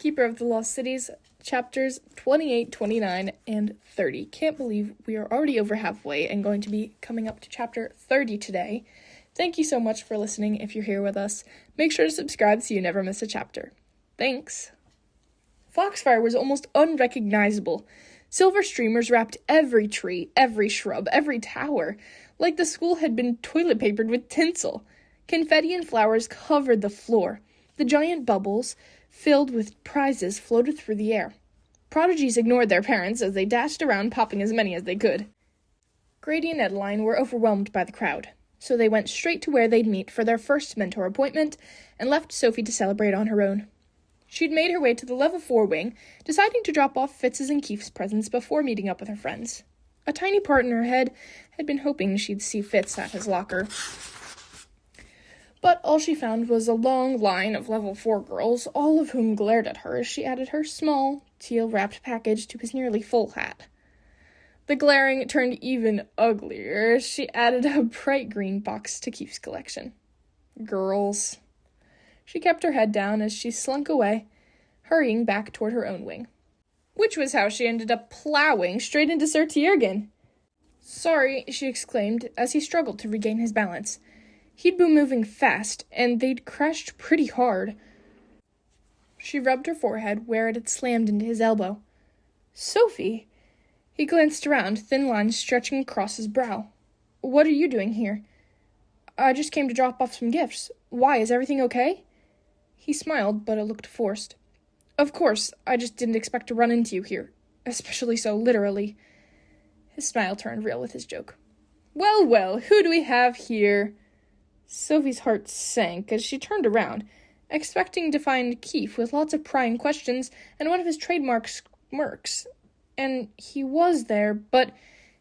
Keeper of the Lost Cities, chapters 28, 29, and 30. Can't believe we are already over halfway and going to be coming up to chapter 30 today. Thank you so much for listening if you're here with us. Make sure to subscribe so you never miss a chapter. Thanks. Foxfire was almost unrecognizable. Silver streamers wrapped every tree, every shrub, every tower, like the school had been toilet papered with tinsel. Confetti and flowers covered the floor. The giant bubbles, filled with prizes, floated through the air. Prodigies ignored their parents as they dashed around, popping as many as they could. Grady and Adeline were overwhelmed by the crowd, so they went straight to where they'd meet for their first mentor appointment and left Sophie to celebrate on her own. She'd made her way to the level 4 wing, deciding to drop off Fitz's and Keith's presents before meeting up with her friends. A tiny part in her head had been hoping she'd see Fitz at his locker. But all she found was a long line of level 4 girls, all of whom glared at her as she added her small, teal-wrapped package to his nearly full hat. The glaring turned even uglier as she added a bright green box to Keith's collection. Girls. She kept her head down as she slunk away, hurrying back toward her own wing. Which was how she ended up plowing straight into Sir Tiergan. "Sorry," she exclaimed as he struggled to regain his balance. He'd been moving fast, and they'd crashed pretty hard. She rubbed her forehead where it had slammed into his elbow. "Sophie!" He glanced around, thin lines stretching across his brow. "What are you doing here?" "I just came to drop off some gifts. Why, is everything okay?" He smiled, but it looked forced. "Of course, I just didn't expect to run into you here, especially so literally." His smile turned real with his joke. "Well, well, who do we have here?" Sophie's heart sank as she turned around, expecting to find Keith with lots of prying questions and one of his trademark smirks. And he was there, but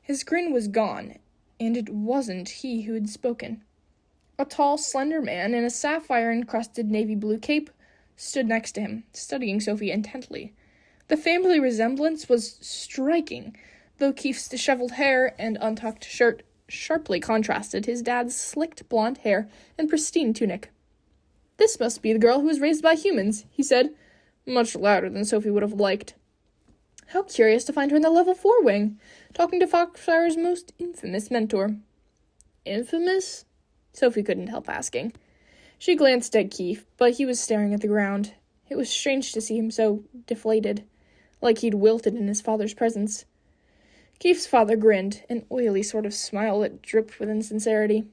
his grin was gone, and it wasn't he who had spoken. A tall, slender man in a sapphire-encrusted navy blue cape stood next to him, studying Sophie intently. The family resemblance was striking, though Keith's disheveled hair and untucked shirt sharply contrasted his dad's slicked blonde hair and pristine tunic. "This must be the girl who was raised by humans," he said, much louder than Sophie would have liked. How curious to find her in the level 4 wing, talking to Foxfire's most infamous mentor. Infamous? Sophie couldn't help asking. She glanced at Keith, but he was staring at the ground. It was strange to see him so deflated, like he'd wilted in his father's presence. Keith's father grinned, an oily sort of smile that dripped with insincerity.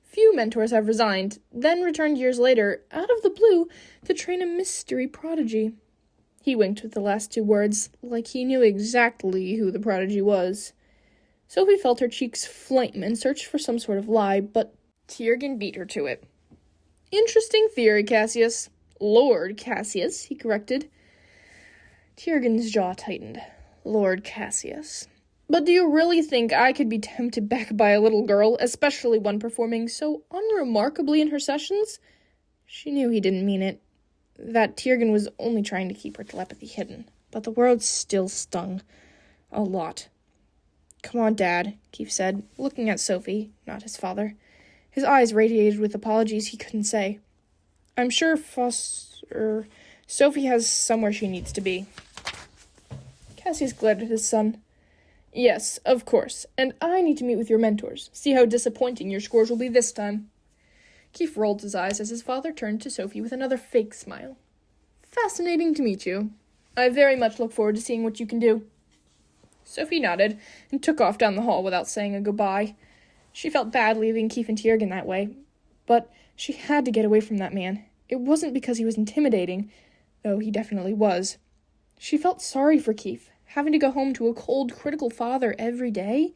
Few mentors have resigned, then returned years later, out of the blue, to train a mystery prodigy. He winked with the last 2 words, like he knew exactly who the prodigy was. Sophie felt her cheeks flame and searched for some sort of lie, but Tiergan beat her to it. "Interesting theory, Cassius." "Lord Cassius," he corrected. Tiergan's jaw tightened. "Lord Cassius. But do you really think I could be tempted back by a little girl, especially one performing so unremarkably in her sessions?" She knew he didn't mean it, that Tiergan was only trying to keep her telepathy hidden, but the words still stung. A lot. "Come on, Dad," Keith said, looking at Sophie, not his father. His eyes radiated with apologies he couldn't say. "I'm sure Sophie has somewhere she needs to be." Cassius glared at his son. "Yes, of course, and I need to meet with your mentors. See how disappointing your scores will be this time." Keith rolled his eyes as his father turned to Sophie with another fake smile. "Fascinating to meet you. I very much look forward to seeing what you can do." Sophie nodded and took off down the hall without saying a goodbye. She felt bad leaving Keith and Tiergan that way, but she had to get away from that man. It wasn't because he was intimidating, though he definitely was. She felt sorry for Keith, having to go home to a cold, critical father every day.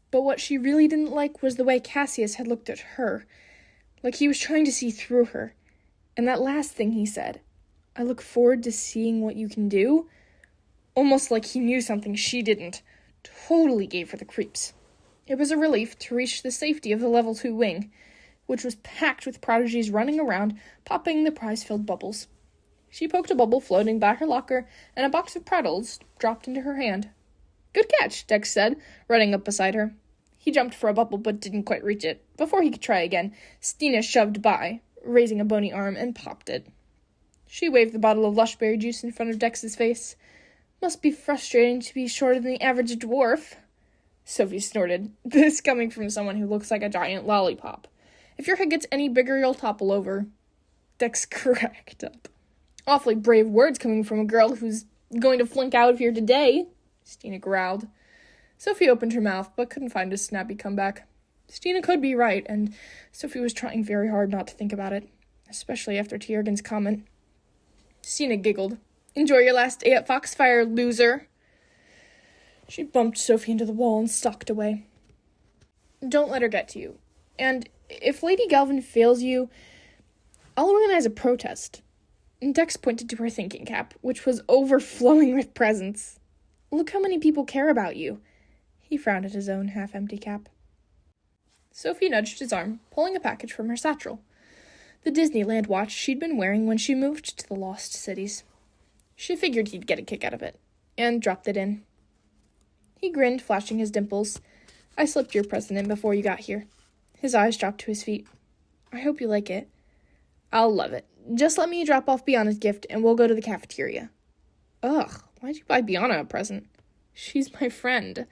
But what she really didn't like was the way Cassius had looked at her, like he was trying to see through her. And that last thing he said, "I look forward to seeing what you can do," almost like he knew something she didn't, totally gave her the creeps. It was a relief to reach the safety of the level 2 wing, which was packed with prodigies running around, popping the prize-filled bubbles. She poked a bubble floating by her locker, and a box of prattles dropped into her hand. "Good catch," Dex said, running up beside her. He jumped for a bubble but didn't quite reach it. Before he could try again, Stina shoved by, raising a bony arm, and popped it. She waved the bottle of lushberry juice in front of Dex's face. Must be frustrating to be shorter than the average dwarf. Sophie snorted, this coming from someone who looks like a giant lollipop. If your head gets any bigger, you'll topple over. Dex cracked up. Awfully brave words coming from a girl who's going to flunk out of here today, Stina growled. Sophie opened her mouth, but couldn't find a snappy comeback. Stina could be right, and Sophie was trying very hard not to think about it, especially after Tiergan's comment. Stina giggled. Enjoy your last day at Foxfire, loser. She bumped Sophie into the wall and stalked away. Don't let her get to you. And if Lady Galvin fails you, I'll organize a protest. And Dex pointed to her thinking cap, which was overflowing with presents. Look how many people care about you. He frowned at his own half-empty cap. Sophie nudged his arm, pulling a package from her satchel. The Disneyland watch she'd been wearing when she moved to the Lost Cities. She figured he'd get a kick out of it, and dropped it in. He grinned, flashing his dimples. I slipped your present in before you got here. His eyes dropped to his feet. I hope you like it. I'll love it. Just let me drop off Bianna's gift, and we'll go to the cafeteria. Ugh, why'd you buy Bianna a present? She's my friend.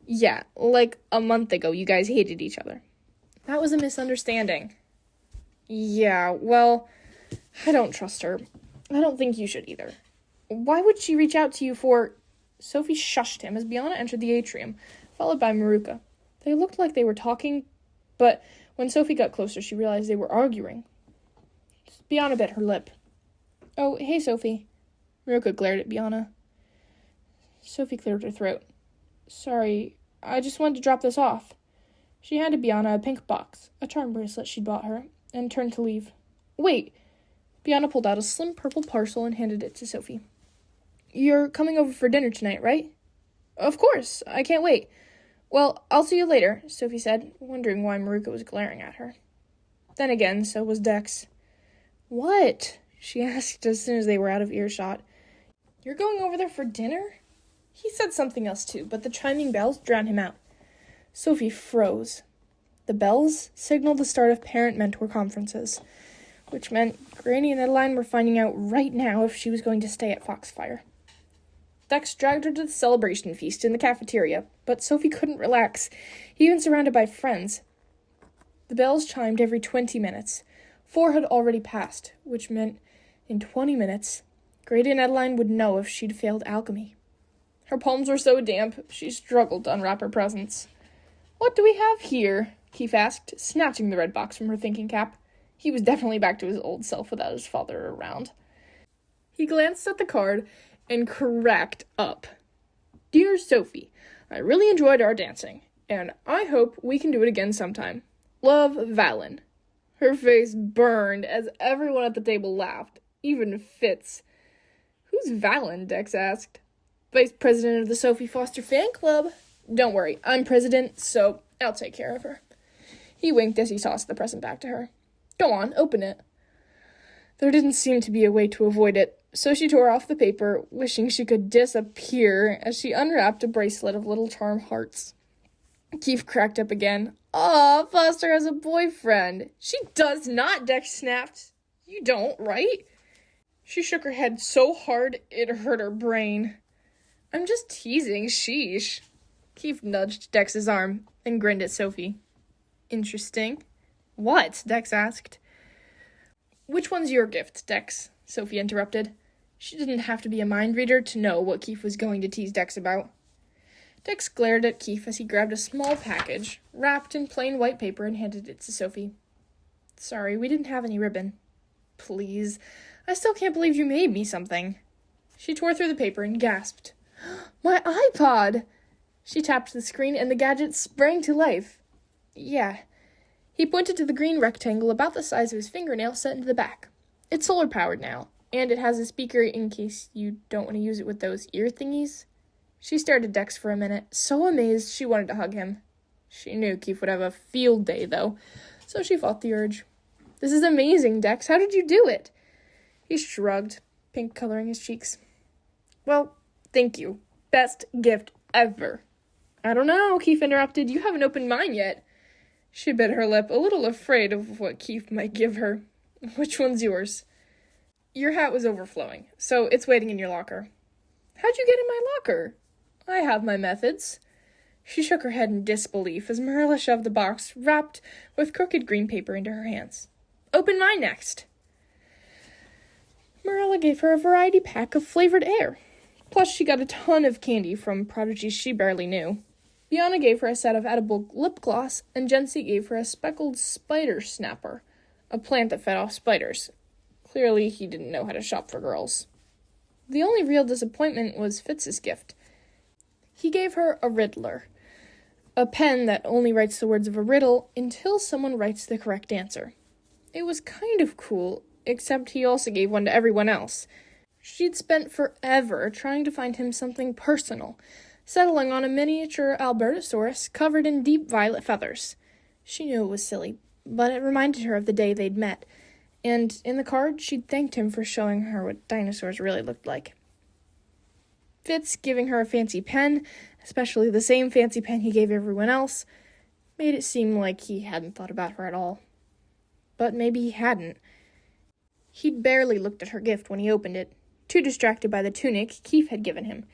Yeah, like a month ago you guys hated each other. That was a misunderstanding. Yeah, well, I don't trust her. I don't think you should either. Why would she reach out to you for... Sophie shushed him as Bianna entered the atrium, followed by Maruka. They looked like they were talking, but when Sophie got closer, she realized they were arguing. Bianna bit her lip. Oh, hey, Sophie. Maruka glared at Bianna. Sophie cleared her throat. Sorry, I just wanted to drop this off. She handed Bianna a pink box, a charm bracelet she'd bought her, and turned to leave. Wait! Bianna pulled out a slim purple parcel and handed it to Sophie. You're coming over for dinner tonight, right? Of course, I can't wait. Well, I'll see you later, Sophie said, wondering why Maruka was glaring at her. Then again, so was Dex. What? She asked as soon as they were out of earshot. You're going over there for dinner? He said something else too, but the chiming bells drowned him out. Sophie froze. The bells signaled the start of parent-mentor conferences, which meant Granny and Adeline were finding out right now if she was going to stay at Foxfire. Dex dragged her to the celebration feast in the cafeteria, but Sophie couldn't relax, even surrounded by friends. The bells chimed every 20 minutes. 4 had already passed, which meant in 20 minutes, Grady and Adeline would know if she'd failed alchemy. Her palms were so damp, she struggled to unwrap her presents. What do we have here? Keith asked, snatching the red box from her thinking cap. He was definitely back to his old self without his father around. He glanced at the card and cracked up. Dear Sophie, I really enjoyed our dancing, and I hope we can do it again sometime. Love, Valen. Her face burned as everyone at the table laughed, even Fitz. Who's Valen? Dex asked. Vice president of the Sophie Foster fan club. Don't worry, I'm president, so I'll take care of her. He winked as he tossed the present back to her. Go on, open it. There didn't seem to be a way to avoid it, so she tore off the paper, wishing she could disappear as she unwrapped a bracelet of little charm hearts. Keith cracked up again. Aw, Foster has a boyfriend. She does not, Dex snapped. You don't, right? She shook her head so hard it hurt her brain. I'm just teasing, sheesh. Keith nudged Dex's arm and grinned at Sophie. Interesting. What? Dex asked. Which one's your gift, Dex? Sophie interrupted. She didn't have to be a mind reader to know what Keith was going to tease Dex about. Dex glared at Keith as he grabbed a small package, wrapped in plain white paper, and handed it to Sophie. Sorry, we didn't have any ribbon. Please, I still can't believe you made me something. She tore through the paper and gasped. My iPod! She tapped the screen and the gadget sprang to life. Yeah. He pointed to the green rectangle about the size of his fingernail set into the back. It's solar-powered now, and it has a speaker in case you don't want to use it with those ear thingies. She stared at Dex for a minute, so amazed she wanted to hug him. She knew Keith would have a field day, though, so she fought the urge. This is amazing, Dex. How did you do it? He shrugged, pink coloring his cheeks. Well, thank you. Best gift ever. I don't know, Keith interrupted. You haven't opened mine yet. She bit her lip, a little afraid of what Keith might give her. Which one's yours? Your hat was overflowing, so it's waiting in your locker. How'd you get in my locker? I have my methods. She shook her head in disbelief as Marilla shoved the box, wrapped with crooked green paper, into her hands. Open mine next. Marilla gave her a variety pack of flavored air. Plus, she got a ton of candy from prodigies she barely knew. Bianca gave her a set of edible lip gloss, and Jency gave her a speckled spider snapper, a plant that fed off spiders. Clearly, he didn't know how to shop for girls. The only real disappointment was Fitz's gift. He gave her a riddler, a pen that only writes the words of a riddle until someone writes the correct answer. It was kind of cool, except he also gave one to everyone else. She'd spent forever trying to find him something personal, settling on a miniature Albertosaurus covered in deep violet feathers. She knew it was silly, but it reminded her of the day they'd met, and in the card she'd thanked him for showing her what dinosaurs really looked like. Fitz giving her a fancy pen, especially the same fancy pen he gave everyone else, made it seem like he hadn't thought about her at all. But maybe he hadn't. He'd barely looked at her gift when he opened it, too distracted by the tunic Keith had given him,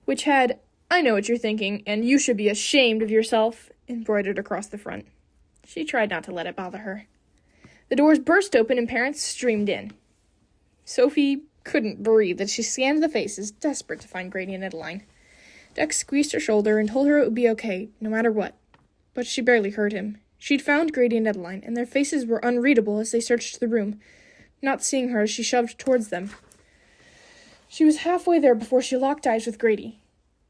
which had, "I know what you're thinking, and you should be ashamed of yourself," embroidered across the front. She tried not to let it bother her. The doors burst open and parents streamed in. Sophie couldn't breathe as she scanned the faces, desperate to find Grady and Adeline. Dex squeezed her shoulder and told her it would be okay, no matter what. But she barely heard him. She'd found Grady and Adeline, and their faces were unreadable as they searched the room. Not seeing her, she shoved towards them. She was halfway there before she locked eyes with Grady.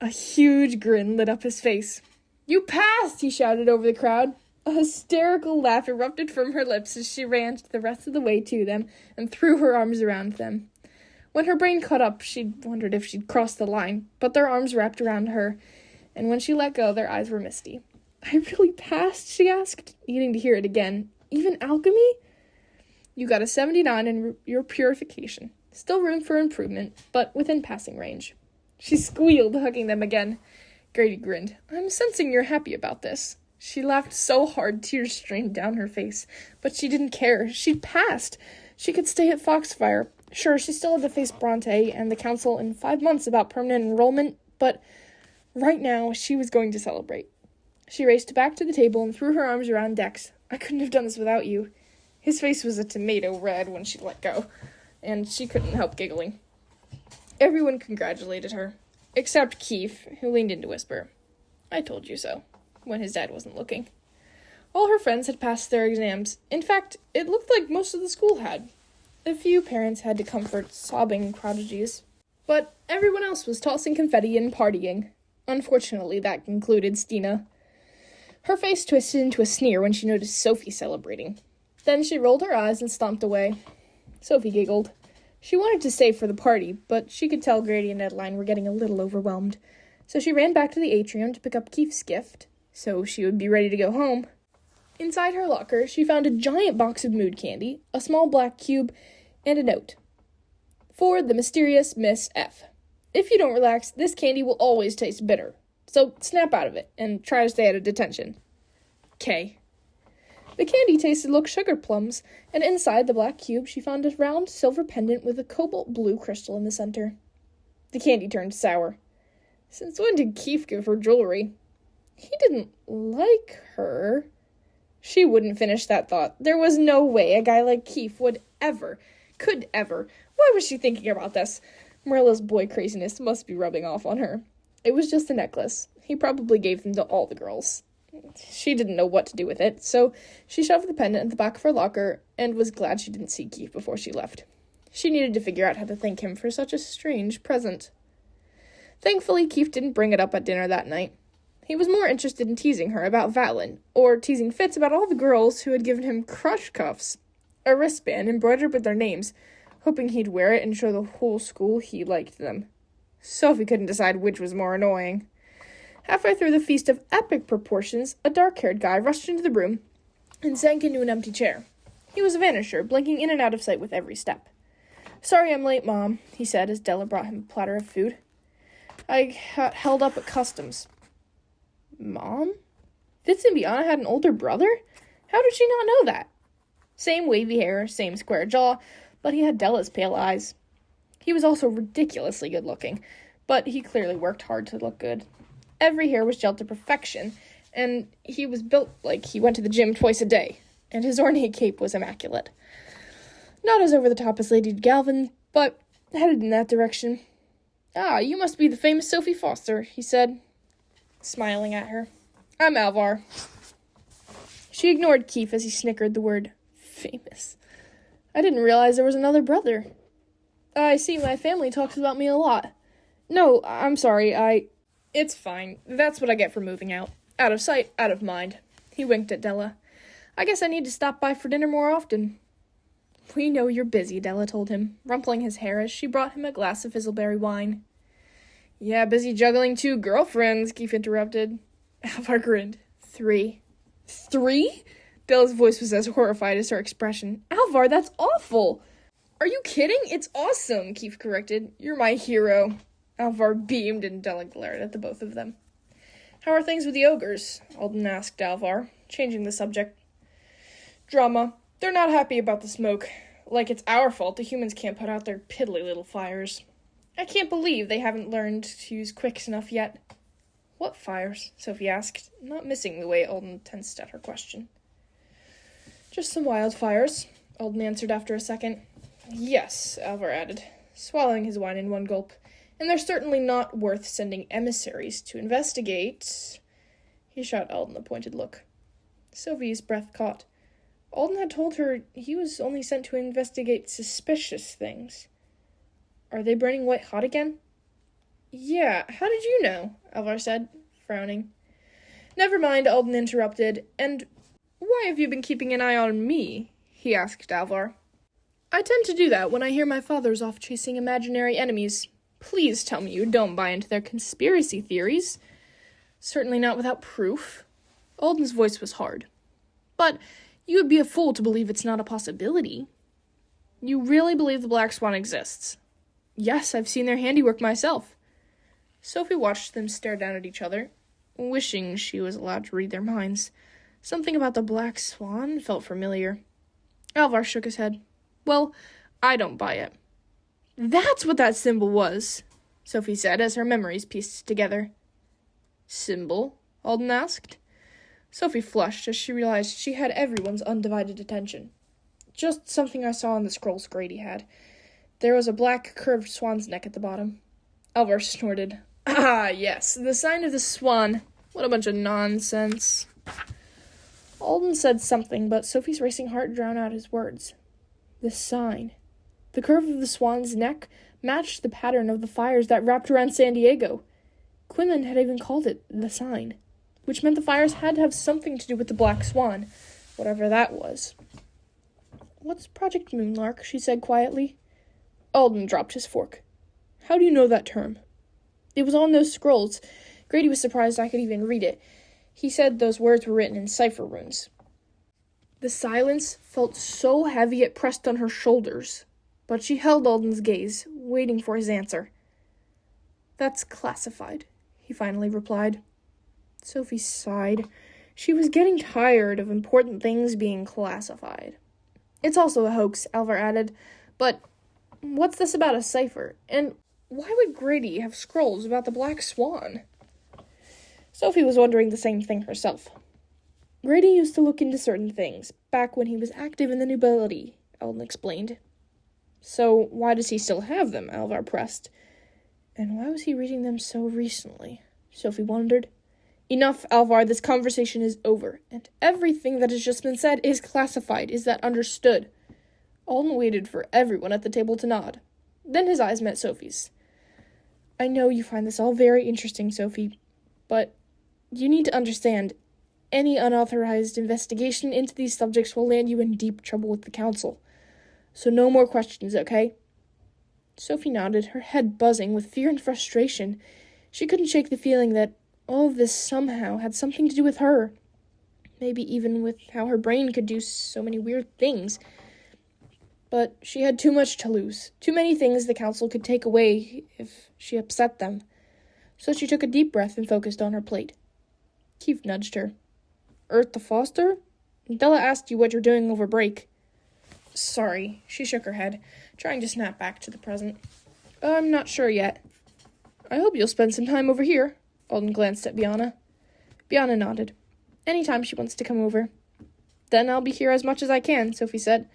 A huge grin lit up his face. "You passed!" he shouted over the crowd. A hysterical laugh erupted from her lips as she ran the rest of the way to them and threw her arms around them. When her brain caught up, she'd wondered if she'd crossed the line, but their arms wrapped around her, and when she let go, their eyes were misty. "I really passed?" she asked, needing to hear it again. "Even alchemy?" "You got a 79 in your purification. Still room for improvement, but within passing range." She squealed, hugging them again. Grady grinned. "I'm sensing you're happy about this." She laughed so hard tears streamed down her face, but she didn't care. She'd passed. She could stay at Foxfire. Sure, she still had to face Bronte and the council in 5 months about permanent enrollment, but right now she was going to celebrate. She raced back to the table and threw her arms around Dex. "I couldn't have done this without you." His face was a tomato red when she let go, and she couldn't help giggling. Everyone congratulated her, except Keith, who leaned in to whisper, "I told you so," when his dad wasn't looking. All her friends had passed their exams. In fact, it looked like most of the school had. A few parents had to comfort sobbing prodigies, but everyone else was tossing confetti and partying. Unfortunately, that included Stina. Her face twisted into a sneer when she noticed Sophie celebrating. Then she rolled her eyes and stomped away. Sophie giggled. She wanted to stay for the party, but she could tell Grady and Adeline were getting a little overwhelmed. So she ran back to the atrium to pick up Keith's gift, so she would be ready to go home. Inside her locker, she found a giant box of mood candy, a small black cube, and a note. "For the mysterious Miss F. If you don't relax, this candy will always taste bitter. So snap out of it, and try to stay out of detention. K." The candy tasted like sugar plums, and inside the black cube she found a round silver pendant with a cobalt blue crystal in the center. The candy turned sour. Since when did Keith give her jewelry? He didn't like her. She wouldn't finish that thought. There was no way a guy like Keith could ever. Why was she thinking about this? Marilla's boy craziness must be rubbing off on her. It was just a necklace. He probably gave them to all the girls. She didn't know what to do with it, so she shoved the pendant in the back of her locker and was glad she didn't see Keith before she left. She needed to figure out how to thank him for such a strange present. Thankfully, Keith didn't bring it up at dinner that night. He was more interested in teasing her about Valen, or teasing Fitz about all the girls who had given him crush cuffs, a wristband embroidered with their names, hoping he'd wear it and show the whole school he liked them. Sophie couldn't decide which was more annoying. Halfway through the feast of epic proportions, a dark-haired guy rushed into the room and sank into an empty chair. He was a vanisher, blinking in and out of sight with every step. "Sorry I'm late, Mom," he said as Della brought him a platter of food. "I got held up at customs." Mom? Fitz and Bianca had an older brother? How did she not know that? Same wavy hair, same square jaw, but he had Della's pale eyes. He was also ridiculously good-looking, but he clearly worked hard to look good. Every hair was gelled to perfection, and he was built like he went to the gym twice a day, and his ornate cape was immaculate. Not as over-the-top as Lady Galvin, but headed in that direction. "Ah, you must be the famous Sophie Foster," he said, smiling at her. "I'm Alvar." She ignored Keith as he snickered the word famous. "I didn't realize there was another brother. I see my family talks about me a lot. No, I'm sorry, It's fine. That's what I get for moving out. Out of sight, out of mind." He winked at Della. "I guess I need to stop by for dinner more often." "We know you're busy," Della told him, rumpling his hair as she brought him a glass of fizzleberry wine. "Yeah, busy juggling 2 girlfriends," Keith interrupted. Alvar grinned. "3. 3? Della's voice was as horrified as her expression. "Alvar, that's awful!" "Are you kidding? It's awesome," Keith corrected. "You're my hero." Alvar beamed and Della glared at the both of them. "How are things with the ogres?" Alden asked Alvar, changing the subject. "Drama. They're not happy about the smoke. Like it's our fault the humans can't put out their piddly little fires. I can't believe they haven't learned to use quicks enough yet." "What fires?" Sophie asked, not missing the way Alden tensed at her question. "Just some wildfires," Alden answered after a second. "Yes," Alvar added, swallowing his wine in one gulp. "And they're certainly not worth sending emissaries to investigate." He shot Alden a pointed look. Sophie's breath caught. Alden had told her he was only sent to investigate suspicious things. "Are they burning white hot again?" "Yeah, how did you know?" Alvar said, frowning. "Never mind," Alden interrupted. "And why have you been keeping an eye on me?" he asked Alvar. "I tend to do that when I hear my father's off chasing imaginary enemies. Please tell me you don't buy into their conspiracy theories." "Certainly not without proof." Alden's voice was hard. "But you would be a fool to believe it's not a possibility." "You really believe the Black Swan exists?" "Yes, I've seen their handiwork myself." Sophie watched them stare down at each other, wishing she was allowed to read their minds. Something about the Black Swan felt familiar. Alvar shook his head. "Well, I don't buy it." "That's what that symbol was," Sophie said as her memories pieced together. "Symbol?" Alden asked. Sophie flushed as she realized she had everyone's undivided attention. "Just something I saw on the scrolls Grady had. There was a black curved swan's neck at the bottom." Alvar snorted. "Ah, yes, the sign of the swan. What a bunch of nonsense." Alden said something, but Sophie's racing heart drowned out his words. The sign. The curve of the swan's neck matched the pattern of the fires that wrapped around San Diego. Quinlan had even called it the sign, which meant the fires had to have something to do with the Black Swan, whatever that was. "What's Project Moonlark?" she said quietly. Alden dropped his fork. "How do you know that term?" "It was on those scrolls. Grady was surprised I could even read it. He said those words were written in cipher runes." The silence felt so heavy it pressed on her shoulders, but she held Alden's gaze, waiting for his answer. "That's classified," he finally replied. Sophie sighed. She was getting tired of important things being classified. "It's also a hoax," Alvar added. "But what's this about a cipher? And why would Grady have scrolls about the Black Swan?" Sophie was wondering the same thing herself. "Grady used to look into certain things, back when he was active in the nobility," Alden explained. "So why does he still have them?" Alvar pressed. "And why was he reading them so recently?" Sophie wondered. "Enough, Alvar, this conversation is over, and everything that has just been said is classified. Is that understood?" Alden waited for everyone at the table to nod. Then his eyes met Sophie's. "I know you find this all very interesting, Sophie, but you need to understand, any unauthorized investigation into these subjects will land you in deep trouble with the Council. So no more questions, okay?" Sophie nodded, her head buzzing with fear and frustration. She couldn't shake the feeling that all of this somehow had something to do with her. Maybe even with how her brain could do so many weird things. But she had too much to lose. Too many things the Council could take away if she upset them. So she took a deep breath and focused on her plate. Keith nudged her. "Earth the Foster? Della asked you what you're doing over break." Sorry, she shook her head, trying to snap back to the present. I'm not sure yet. I hope you'll spend some time over here. Alden glanced at Bianna. Bianna nodded. Anytime she wants to come over. Then I'll be here as much as I can, Sophie said,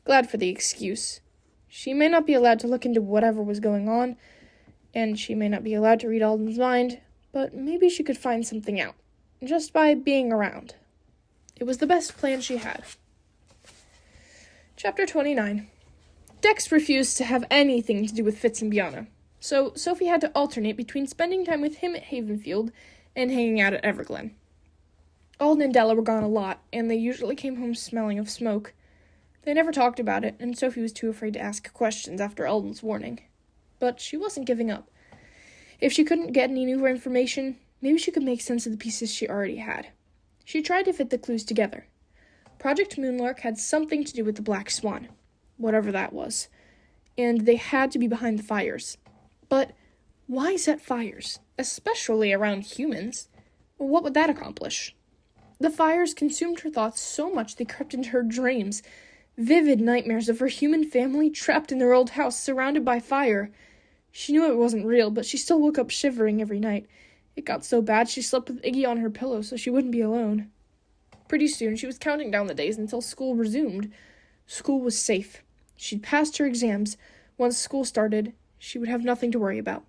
glad for the excuse. She may not be allowed to look into whatever was going on, and she may not be allowed to read Alden's mind, but maybe she could find something out, just by being around. It was the best plan she had. Chapter 29. Dex refused to have anything to do with Fitz and Bianna, so Sophie had to alternate between spending time with him at Havenfield and hanging out at Everglen. Alden and Della were gone a lot, and they usually came home smelling of smoke. They never talked about it, and Sophie was too afraid to ask questions after Alden's warning. But she wasn't giving up. If she couldn't get any new information, maybe she could make sense of the pieces she already had. She tried to fit the clues together. Project Moonlark had something to do with the Black Swan, whatever that was, and they had to be behind the fires. But why set fires, especially around humans? What would that accomplish? The fires consumed her thoughts so much they crept into her dreams, vivid nightmares of her human family trapped in their old house, surrounded by fire. She knew it wasn't real, but she still woke up shivering every night. It got so bad she slept with Iggy on her pillow so she wouldn't be alone. Pretty soon she was counting down the days until school resumed. School was safe. She'd passed her exams. Once school started, she would have nothing to worry about.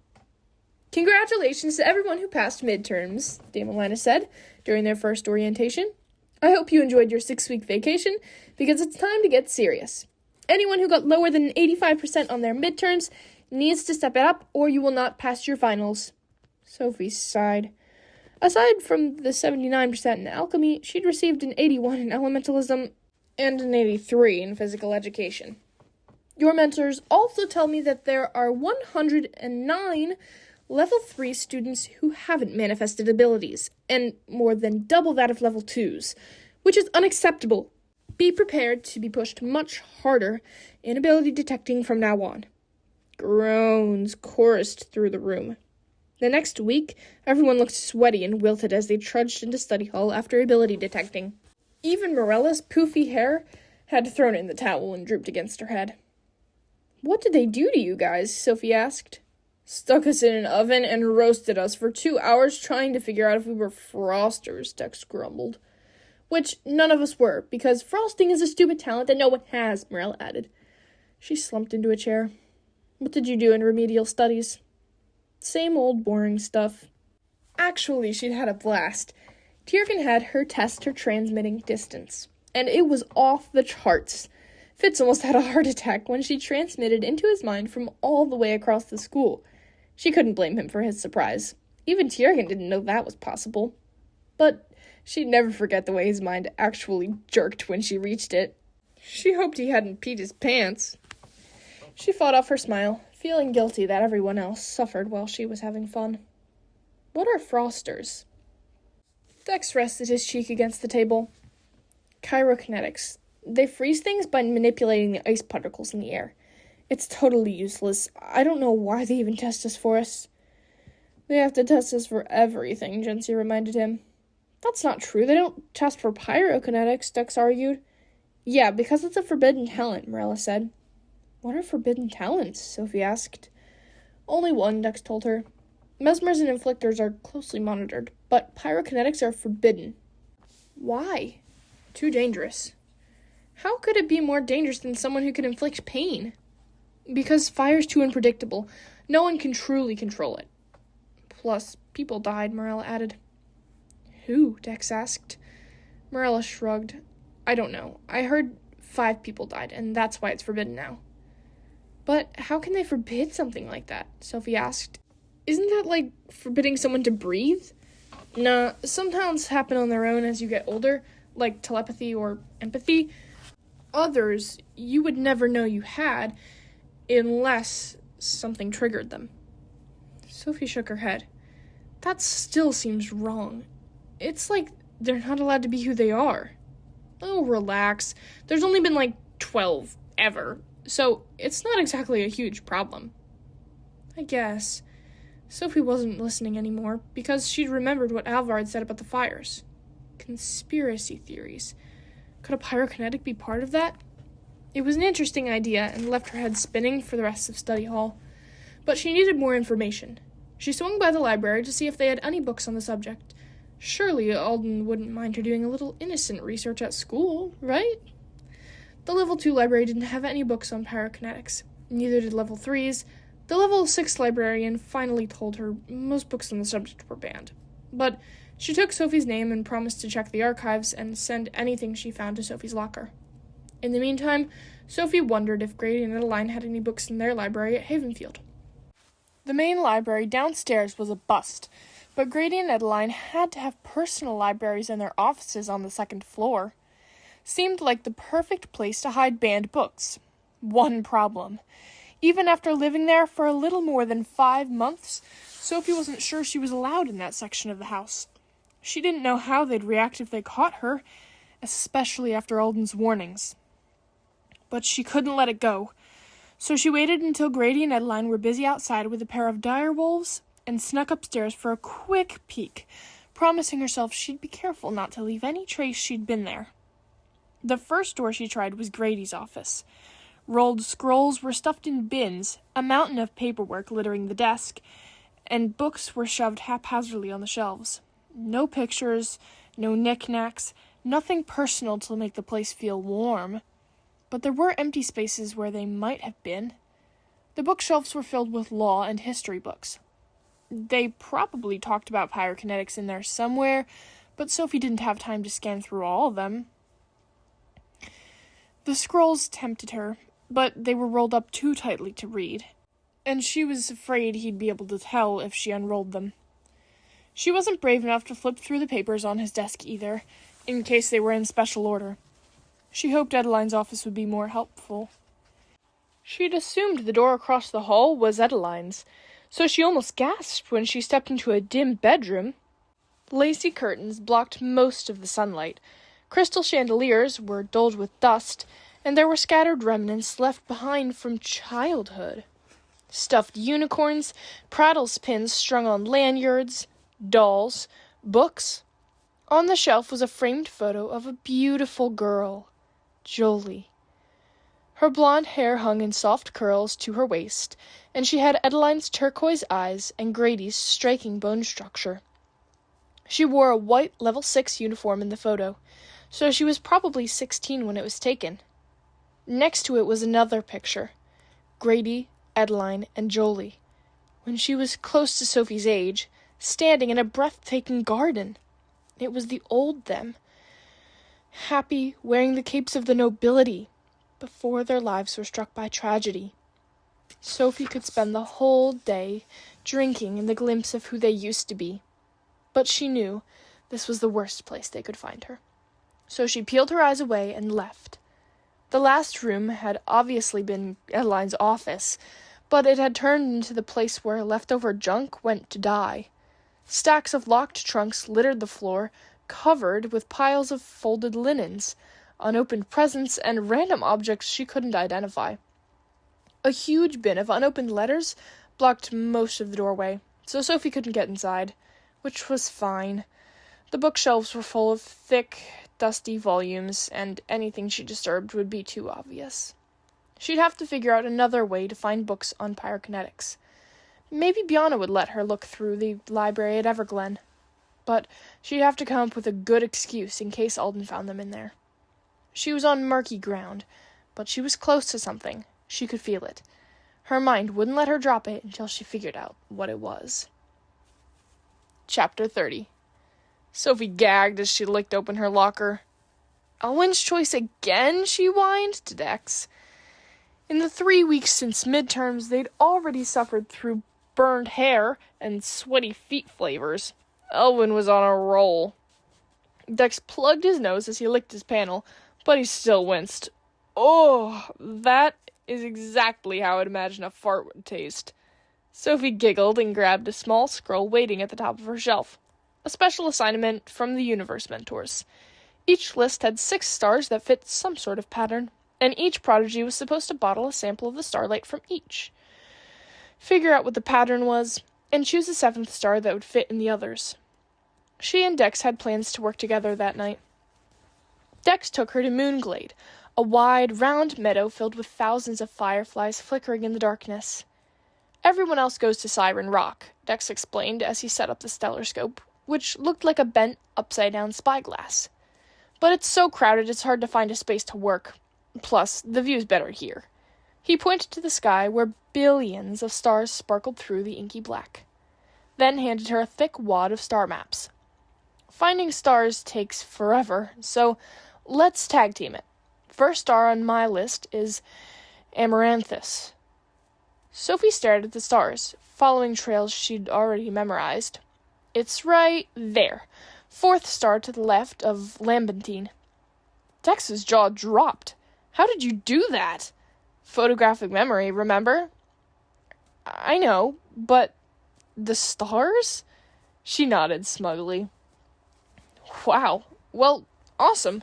Congratulations to everyone who passed midterms, Dame Alana said during their first orientation. I hope you enjoyed your 6-week vacation, because it's time to get serious. Anyone who got lower than 85% on their midterms needs to step it up, or you will not pass your finals. Sophie sighed. Aside from the 79% in alchemy, she'd received an 81 in elementalism and an 83 in physical education. Your mentors also tell me that there are 109 Level 3 students who haven't manifested abilities, and more than double that of Level 2s, which is unacceptable. Be prepared to be pushed much harder in ability detecting from now on. Groans chorused through the room. The next week, everyone looked sweaty and wilted as they trudged into study hall after ability detecting. Even Morella's poofy hair had thrown in the towel and drooped against her head. What did they do to you guys? Sophie asked. Stuck us in an oven and roasted us for 2 hours trying to figure out if we were frosters, Dex grumbled. Which none of us were, because frosting is a stupid talent that no one has, Morella added. She slumped into a chair. What did you do in remedial studies? Same old boring stuff. Actually, she'd had a blast. Tiergan had her test her transmitting distance, and it was off the charts. Fitz almost had a heart attack when she transmitted into his mind from all the way across the school. She couldn't blame him for his surprise. Even Tiergan didn't know that was possible. But she'd never forget the way his mind actually jerked when she reached it. She hoped he hadn't peed his pants. She fought off her smile, feeling guilty that everyone else suffered while she was having fun. What are frosters? Dex rested his cheek against the table. Chirokinetics. They freeze things by manipulating the ice particles in the air. It's totally useless. I don't know why they even test this for us. They have to test us for everything, Jency reminded him. That's not true. They don't test for pyrokinetics, Dex argued. Yeah, because it's a forbidden talent, Morella said. What are forbidden talents? Sophie asked. Only one, Dex told her. Mesmers and inflictors are closely monitored, but pyrokinetics are forbidden. Why? Too dangerous. How could it be more dangerous than someone who can inflict pain? Because fire's too unpredictable. No one can truly control it. Plus, people died, Morella added. Who? Dex asked. Morella shrugged. I don't know. I heard 5 people died, and that's why it's forbidden now. But how can they forbid something like that? Sophie asked. Isn't that like forbidding someone to breathe? Nah, some talents happen on their own as you get older, like telepathy or empathy. Others, you would never know you had unless something triggered them. Sophie shook her head. That still seems wrong. It's like they're not allowed to be who they are. Oh, relax. There's only been like 12 ever, so it's not exactly a huge problem. I guess. Sophie wasn't listening anymore because she'd remembered what Alvard said about the fires. Conspiracy theories. Could a pyrokinetic be part of that? It was an interesting idea and left her head spinning for the rest of study hall. But she needed more information. She swung by the library to see if they had any books on the subject. Surely Alden wouldn't mind her doing a little innocent research at school, right? The Level 2 library didn't have any books on pyrokinetics. Neither did Level 3's. The Level 6 librarian finally told her most books on the subject were banned. But she took Sophie's name and promised to check the archives and send anything she found to Sophie's locker. In the meantime, Sophie wondered if Grady and Adeline had any books in their library at Havenfield. The main library downstairs was a bust, but Grady and Adeline had to have personal libraries in their offices on the second floor. Seemed like the perfect place to hide banned books. One problem. Even after living there for a little more than 5 months, Sophie wasn't sure she was allowed in that section of the house. She didn't know how they'd react if they caught her, especially after Alden's warnings. But she couldn't let it go. So she waited until Grady and Adeline were busy outside with a pair of dire wolves and snuck upstairs for a quick peek, promising herself she'd be careful not to leave any trace she'd been there. The first door she tried was Grady's office. Rolled scrolls were stuffed in bins, a mountain of paperwork littering the desk, and books were shoved haphazardly on the shelves. No pictures, no knickknacks, nothing personal to make the place feel warm. But there were empty spaces where they might have been. The bookshelves were filled with law and history books. They probably talked about pyrokinetics in there somewhere, but Sophie didn't have time to scan through all of them. The scrolls tempted her, but they were rolled up too tightly to read, and she was afraid he'd be able to tell if she unrolled them. She wasn't brave enough to flip through the papers on his desk either, in case they were in special order. She hoped Adeline's office would be more helpful. She'd assumed the door across the hall was Adeline's, so she almost gasped when she stepped into a dim bedroom. Lacy curtains blocked most of the sunlight. Crystal chandeliers were dulled with dust, and there were scattered remnants left behind from childhood. Stuffed unicorns, prattles pins strung on lanyards, dolls, books. On the shelf was a framed photo of a beautiful girl, Jolie. Her blonde hair hung in soft curls to her waist, and she had Adeline's turquoise eyes and Grady's striking bone structure. She wore a white level 6 uniform in the photo, so she was probably 16 when it was taken. Next to it was another picture. Grady, Adeline, and Jolie, when she was close to Sophie's age, standing in a breathtaking garden. It was the old them, happy, wearing the capes of the nobility, before their lives were struck by tragedy. Sophie could spend the whole day drinking in the glimpse of who they used to be, but she knew this was the worst place they could find her. So she peeled her eyes away and left. The last room had obviously been Adeline's office, but it had turned into the place where leftover junk went to die. Stacks of locked trunks littered the floor, covered with piles of folded linens, unopened presents, and random objects she couldn't identify. A huge bin of unopened letters blocked most of the doorway, so Sophie couldn't get inside, which was fine. The bookshelves were full of thick, dusty volumes, and anything she disturbed would be too obvious. She'd have to figure out another way to find books on pyrokinetics. Maybe Biana would let her look through the library at Everglen, but she'd have to come up with a good excuse in case Alden found them in there. She was on murky ground, but she was close to something. She could feel it. Her mind wouldn't let her drop it until she figured out what it was. Chapter 30. Sophie gagged as she licked open her locker. Elwyn's choice again, she whined to Dex. In the 3 weeks since midterms, they'd already suffered through burned hair and sweaty feet flavors. Elwyn was on a roll. Dex plugged his nose as he licked his panel, but he still winced. Oh, that is exactly how I'd imagine a fart would taste. Sophie giggled and grabbed a small scroll waiting at the top of her shelf. A special assignment from the Universe Mentors. Each list had 6 stars that fit some sort of pattern, and each prodigy was supposed to bottle a sample of the starlight from each. Figure out what the pattern was, and choose a 7th star that would fit in the others. She and Dex had plans to work together that night. Dex took her to Moonglade, a wide, round meadow filled with thousands of fireflies flickering in the darkness. Everyone else goes to Siren Rock, Dex explained as he set up the stellaroscope, which looked like a bent, upside-down spyglass. But it's so crowded it's hard to find a space to work. Plus, the view's better here. He pointed to the sky where billions of stars sparkled through the inky black, then handed her a thick wad of star maps. Finding stars takes forever, so let's tag team it. First star on my list is Amaranthus. Sophie stared at the stars, following trails she'd already memorized. It's right there. Fourth star to the left of Lambentine. Dex's jaw dropped. How did you do that? Photographic memory, remember? I know, but the stars? She nodded smugly. Wow. Well, awesome.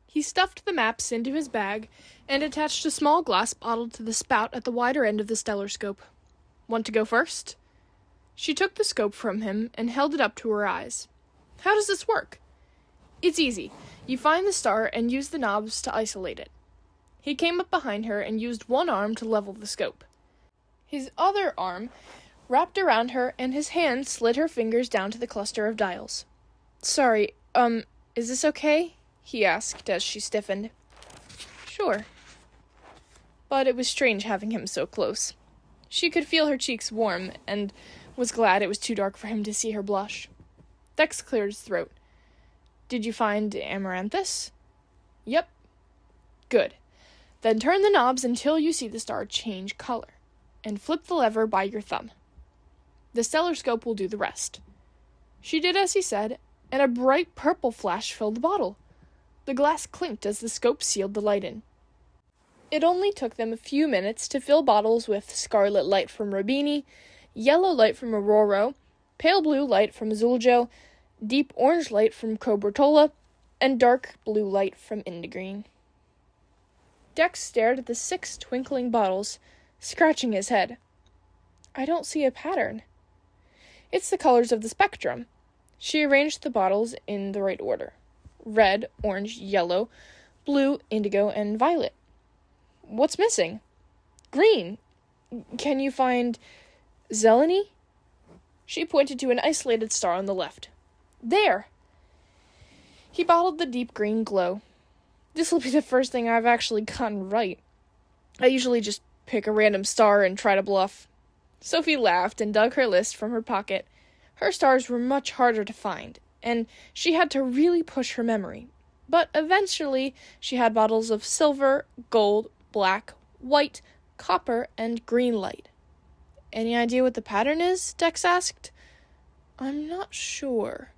He stuffed the maps into his bag and attached a small glass bottle to the spout at the wider end of the stellaroscope. Want to go first? She took the scope from him and held it up to her eyes. How does this work? It's easy. You find the star and use the knobs to isolate it. He came up behind her and used one arm to level the scope. His other arm wrapped around her and his hand slid her fingers down to the cluster of dials. Sorry, is this okay? He asked as she stiffened. Sure. But it was strange having him so close. She could feel her cheeks warm, and was glad it was too dark for him to see her blush. Dex cleared his throat. Did you find Amaranthus? Yep. Good. Then turn the knobs until you see the star change color, and flip the lever by your thumb. The stellaroscope will do the rest. She did as he said, and a bright purple flash filled the bottle. The glass clinked as the scope sealed the light in. It only took them a few minutes to fill bottles with scarlet light from Robini, yellow light from Aurora, pale blue light from Zuljo, deep orange light from Cobertola, and dark blue light from Indegreen. Dex stared at the 6 twinkling bottles, scratching his head. I don't see a pattern. It's the colors of the spectrum. She arranged the bottles in the right order. Red, orange, yellow, blue, indigo, and violet. What's missing? Green. Can you find Zeleny? She pointed to an isolated star on the left. There! He bottled the deep green glow. This will be the first thing I've actually gotten right. I usually just pick a random star and try to bluff. Sophie laughed and dug her list from her pocket. Her stars were much harder to find, and she had to really push her memory. But eventually, she had bottles of silver, gold, black, white, copper, and green light. Any idea what the pattern is? Dex asked. I'm not sure.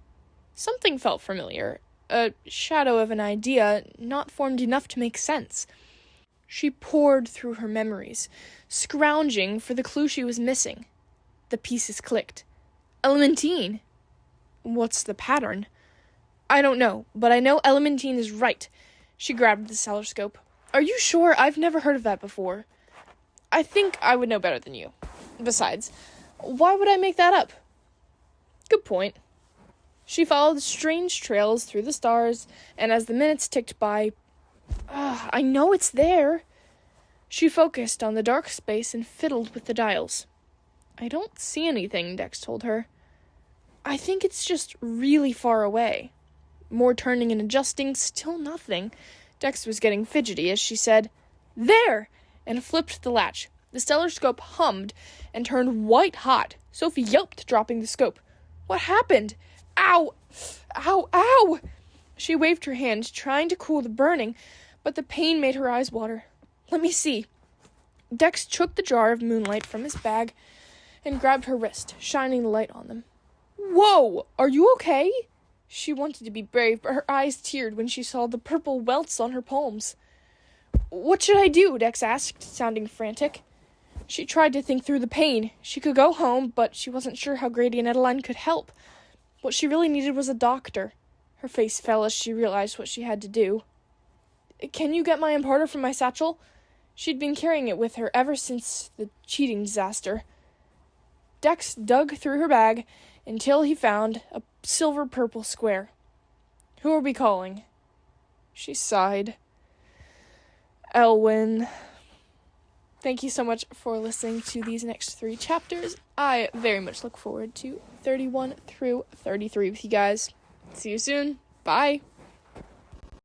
Something felt familiar. A shadow of an idea, not formed enough to make sense. She pored through her memories, scrounging for the clue she was missing. The pieces clicked. Elementine. What's the pattern? I don't know, but I know Elementine is right. She grabbed the stellaroscope. Are you sure? I've never heard of that before. I think I would know better than you. Besides, why would I make that up? Good point. She followed strange trails through the stars, and as the minutes ticked by, I know it's there. She focused on the dark space and fiddled with the dials. I don't see anything, Dex told her. I think it's just really far away. More turning and adjusting, still nothing. Dex was getting fidgety as she said, There! And flipped the latch. The stellaroscope hummed and turned white hot. Sophie yelped, dropping the scope. What happened? Ow! Ow! Ow! She waved her hand, trying to cool the burning, but the pain made her eyes water. Let me see. Dex took the jar of moonlight from his bag and grabbed her wrist, shining the light on them. Whoa! Are you okay? She wanted to be brave, but her eyes teared when she saw the purple welts on her palms. What should I do? Dex asked, sounding frantic. She tried to think through the pain. She could go home, but she wasn't sure how Grady and Adeline could help. What she really needed was a doctor. Her face fell as she realized what she had to do. Can you get my imparter from my satchel? She'd been carrying it with her ever since the cheating disaster. Dex dug through her bag until he found a silver-purple square. Who are we calling? She sighed. Elwyn. Thank you so much for listening to these next 3 chapters. I very much look forward to 31 through 33 with you guys. See you soon. Bye.